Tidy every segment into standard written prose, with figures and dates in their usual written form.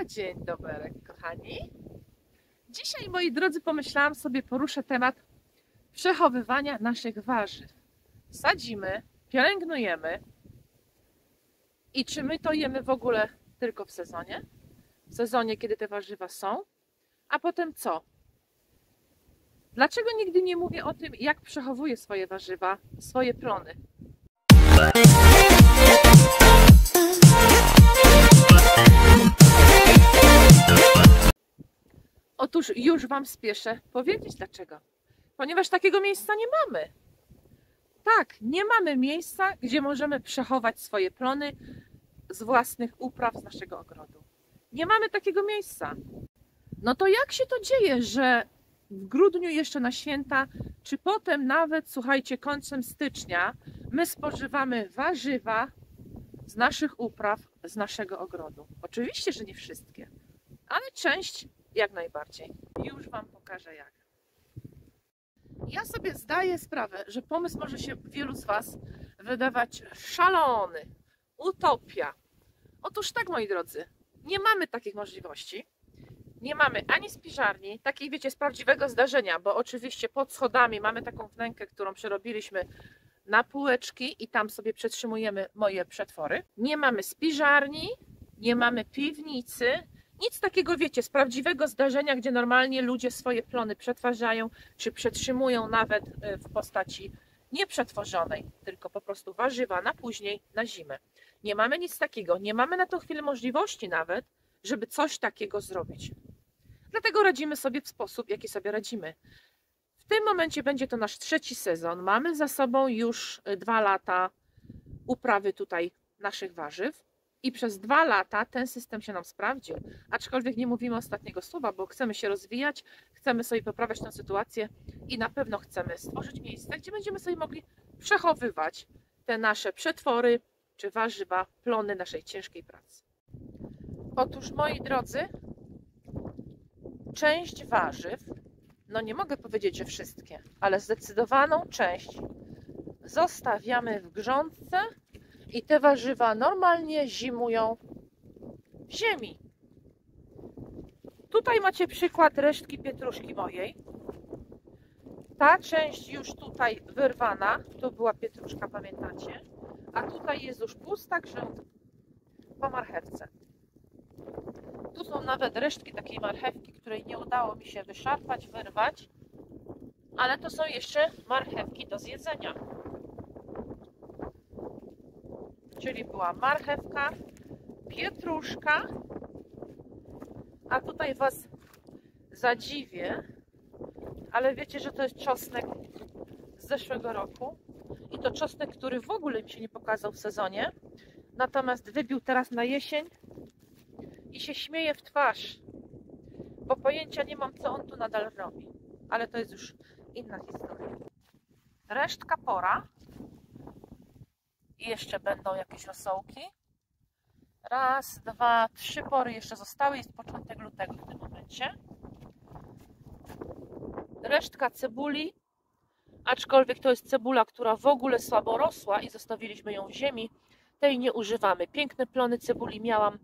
Dzień dobry, kochani. Dzisiaj, moi drodzy, pomyślałam sobie, poruszę temat przechowywania naszych warzyw. Sadzimy, pielęgnujemy i czy my to jemy w ogóle tylko w sezonie? W sezonie, kiedy te warzywa są? A potem co? Dlaczego nigdy nie mówię o tym, jak przechowuję swoje warzywa, swoje plony? Otóż już Wam spieszę powiedzieć dlaczego. Ponieważ takiego miejsca nie mamy. Tak, nie mamy miejsca, gdzie możemy przechować swoje plony z własnych upraw, z naszego ogrodu. Nie mamy takiego miejsca. No to jak się to dzieje, że w grudniu jeszcze na święta, czy potem nawet, słuchajcie, końcem stycznia, my spożywamy warzywa z naszych upraw, z naszego ogrodu? Oczywiście, że nie wszystkie, ale część jak najbardziej. Już Wam pokażę jak. Ja sobie zdaję sprawę, że pomysł może się wielu z Was wydawać szalony, utopia. Otóż tak, moi drodzy, nie mamy takich możliwości. Nie mamy ani spiżarni, takiej wiecie, z prawdziwego zdarzenia, bo oczywiście pod schodami mamy taką wnękę, którą przerobiliśmy na półeczki i tam sobie przetrzymujemy moje przetwory. Nie mamy spiżarni, nie mamy piwnicy, nic takiego, wiecie, z prawdziwego zdarzenia, gdzie normalnie ludzie swoje plony przetwarzają, czy przetrzymują nawet w postaci nieprzetworzonej, tylko po prostu warzywa na później, na zimę. Nie mamy nic takiego, nie mamy na tą chwilę możliwości nawet, żeby coś takiego zrobić. Dlatego radzimy sobie w sposób, jaki sobie radzimy. W tym momencie będzie to nasz 3. sezon. Mamy za sobą już 2 lata uprawy tutaj naszych warzyw i przez 2 lata ten system się nam sprawdził. Aczkolwiek nie mówimy ostatniego słowa, bo chcemy się rozwijać, chcemy sobie poprawiać tę sytuację i na pewno chcemy stworzyć miejsce, gdzie będziemy sobie mogli przechowywać te nasze przetwory czy warzywa, plony naszej ciężkiej pracy. Otóż, moi drodzy, część warzyw, no nie mogę powiedzieć, że wszystkie, ale zdecydowaną część zostawiamy w grządce i te warzywa normalnie zimują w ziemi. Tutaj macie przykład resztki pietruszki mojej. Ta część już tutaj wyrwana, tu była pietruszka, pamiętacie? A tutaj jest już pusta grządka po marchewce. Tu są nawet resztki takiej marchewki, której nie udało mi się wyszarpać, wyrwać, ale to są jeszcze marchewki do zjedzenia. Czyli była marchewka, pietruszka, a tutaj Was zadziwię, ale wiecie, że to jest czosnek z zeszłego roku i to czosnek, który w ogóle mi się nie pokazał w sezonie, natomiast wybił teraz na jesień i się śmieje w twarz, bo pojęcia nie mam, co on tu nadal robi, ale to jest już inna historia. Resztka pora i jeszcze będą jakieś rosołki. 1, 2, 3 pory jeszcze zostały, jest początek lutego w tym momencie. Resztka cebuli, aczkolwiek to jest cebula, która w ogóle słabo rosła i zostawiliśmy ją w ziemi, tej nie używamy. Piękne plony cebuli miałam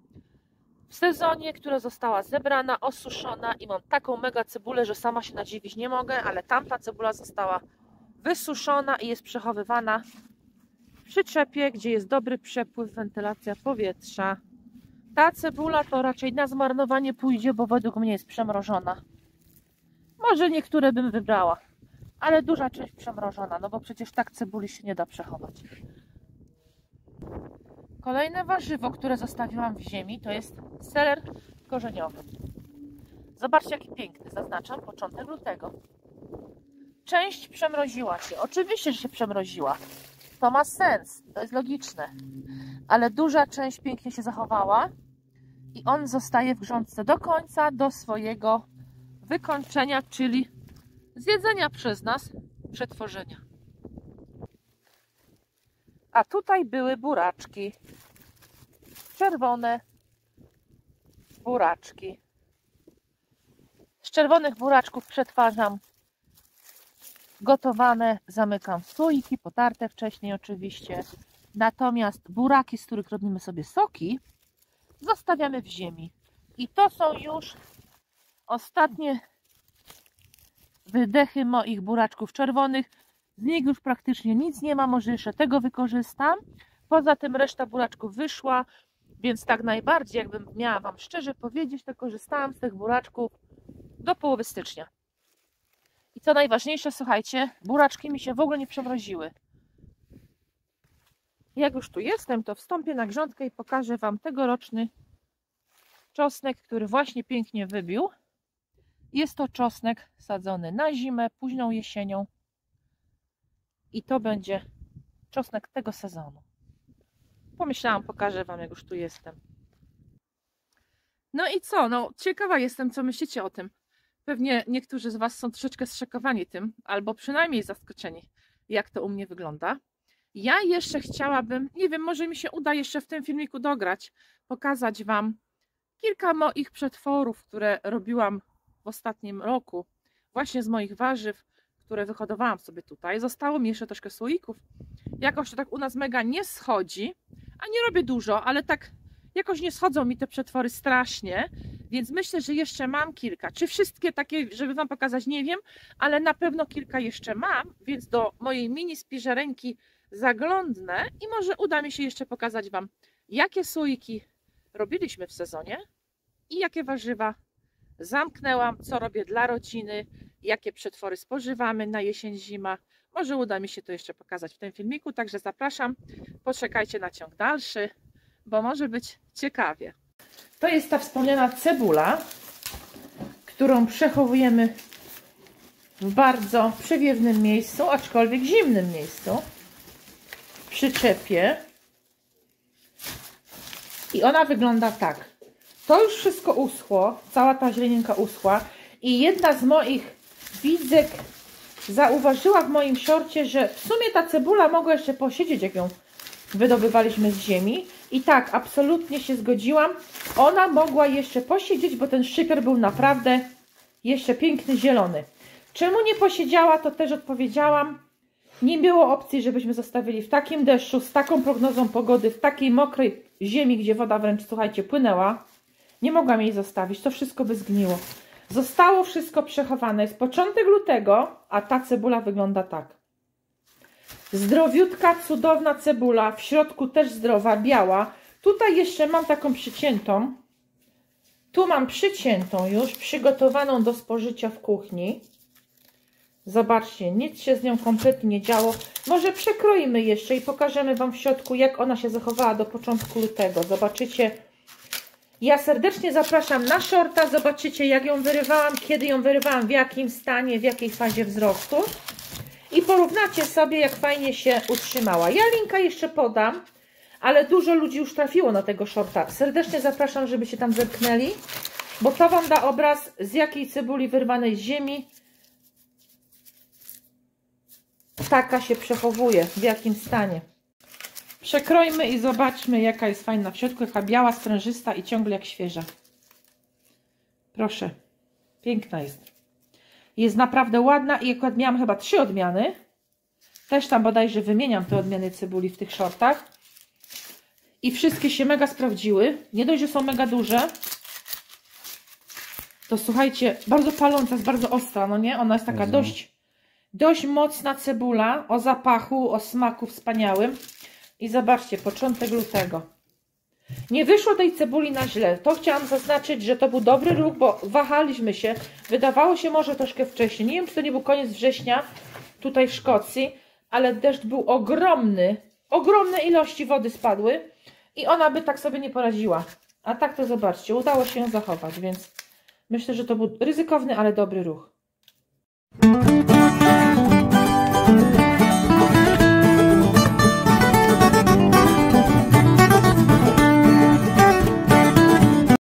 w sezonie, która została zebrana, osuszona i mam taką mega cebulę, że sama się nadziwić nie mogę, ale tamta cebula została wysuszona i jest przechowywana w przyczepie, gdzie jest dobry przepływ, wentylacja powietrza. Ta cebula to raczej na zmarnowanie pójdzie, bo według mnie jest przemrożona. Może niektóre bym wybrała, ale duża część przemrożona, no bo przecież tak cebuli się nie da przechować. Kolejne warzywo, które zostawiłam w ziemi, to jest seler korzeniowy. Zobaczcie, jaki piękny, zaznaczam, początek lutego. Część przemroziła się, oczywiście, że się przemroziła. To ma sens, to jest logiczne. Ale duża część pięknie się zachowała i on zostaje w grządce do końca, do swojego wykończenia, czyli zjedzenia przez nas, przetworzenia. A tutaj były buraczki. Czerwone buraczki. Z czerwonych buraczków przetwarzam gotowane, zamykam w słoiki, potarte wcześniej oczywiście. Natomiast buraki, z których robimy sobie soki, zostawiamy w ziemi. I to są już ostatnie wydechy moich buraczków czerwonych. Z nich już praktycznie nic nie ma, może jeszcze tego wykorzystam. Poza tym reszta buraczków wyszła, więc tak najbardziej, jakbym miała Wam szczerze powiedzieć, to korzystałam z tych buraczków do połowy stycznia. I co najważniejsze, słuchajcie, buraczki mi się w ogóle nie przewraziły. Jak już tu jestem, to wstąpię na grządkę i pokażę Wam tegoroczny czosnek, który właśnie pięknie wybił. Jest to czosnek sadzony na zimę, późną jesienią. I to będzie czosnek tego sezonu. Pomyślałam, pokażę Wam, jak już tu jestem. No i co? No, ciekawa jestem, co myślicie o tym. Pewnie niektórzy z Was są troszeczkę zszokowani tym, albo przynajmniej zaskoczeni, jak to u mnie wygląda. Ja jeszcze chciałabym, nie wiem, może mi się uda jeszcze w tym filmiku dograć, pokazać Wam kilka moich przetworów, które robiłam w ostatnim roku, właśnie z moich warzyw, które wyhodowałam sobie tutaj. Zostało mi jeszcze troszkę słoików. Jakoś to tak u nas mega nie schodzi, a nie robię dużo, ale tak jakoś nie schodzą mi te przetwory strasznie, więc myślę, że jeszcze mam kilka. Czy wszystkie takie, żeby Wam pokazać, nie wiem, ale na pewno kilka jeszcze mam, więc do mojej mini spiżarenki zaglądnę i może uda mi się jeszcze pokazać Wam, jakie słoiki robiliśmy w sezonie i jakie warzywa zamknęłam, co robię dla rodziny, jakie przetwory spożywamy na jesień, zima. Może uda mi się to jeszcze pokazać w tym filmiku, także zapraszam, poczekajcie na ciąg dalszy, bo może być ciekawie. To jest ta wspomniana cebula, którą przechowujemy w bardzo przewiewnym miejscu, aczkolwiek zimnym miejscu, w przyczepie. I ona wygląda tak. To już wszystko uschło, cała ta zielenienka uschła i jedna z moich widzek zauważyła w moim shorcie, że w sumie ta cebula mogła jeszcze posiedzieć, jak ją wydobywaliśmy z ziemi. I tak, absolutnie się zgodziłam. Ona mogła jeszcze posiedzieć, bo ten szczypior był naprawdę jeszcze piękny, zielony. Czemu nie posiedziała, to też odpowiedziałam. Nie było opcji, żebyśmy zostawili w takim deszczu, z taką prognozą pogody, w takiej mokrej ziemi, gdzie woda wręcz, słuchajcie, płynęła. Nie mogłam jej zostawić, to wszystko by zgniło. Zostało wszystko przechowane. Jest początek lutego, a ta cebula wygląda tak. Zdrowiutka, cudowna cebula, w środku też zdrowa, biała. Tutaj jeszcze mam taką przyciętą. Tu mam przyciętą już, przygotowaną do spożycia w kuchni. Zobaczcie, nic się z nią kompletnie nie działo. Może przekroimy jeszcze i pokażemy Wam w środku, jak ona się zachowała do początku lutego. Zobaczycie. Ja serdecznie zapraszam na shorta. Zobaczycie, jak ją wyrywałam, kiedy ją wyrywałam, w jakim stanie, w jakiej fazie wzrostu. I porównacie sobie, jak fajnie się utrzymała. Ja linka jeszcze podam, ale dużo ludzi już trafiło na tego shorta. Serdecznie zapraszam, żebyście tam zerknęli, bo to Wam da obraz, z jakiej cebuli wyrwanej z ziemi taka się przechowuje, w jakim stanie. Przekrojmy i zobaczmy, jaka jest fajna w środku, jaka biała, sprężysta i ciągle jak świeża. Proszę, piękna jest. Jest naprawdę ładna i akurat miałam chyba 3 odmiany. Też tam bodajże wymieniam te odmiany cebuli w tych shortach. I wszystkie się mega sprawdziły. Nie dość, że są mega duże, to słuchajcie, bardzo paląca, jest bardzo ostra, no nie? Ona jest taka dość mocna cebula, o zapachu, o smaku wspaniałym. I zobaczcie, początek lutego. Nie wyszło tej cebuli na źle. To chciałam zaznaczyć, że to był dobry ruch, bo wahaliśmy się. Wydawało się może troszkę wcześniej. Nie wiem, czy to nie był koniec września tutaj w Szkocji, ale deszcz był ogromny. Ogromne ilości wody spadły i ona by tak sobie nie poradziła. A tak to zobaczcie, udało się ją zachować, więc myślę, że to był ryzykowny, ale dobry ruch.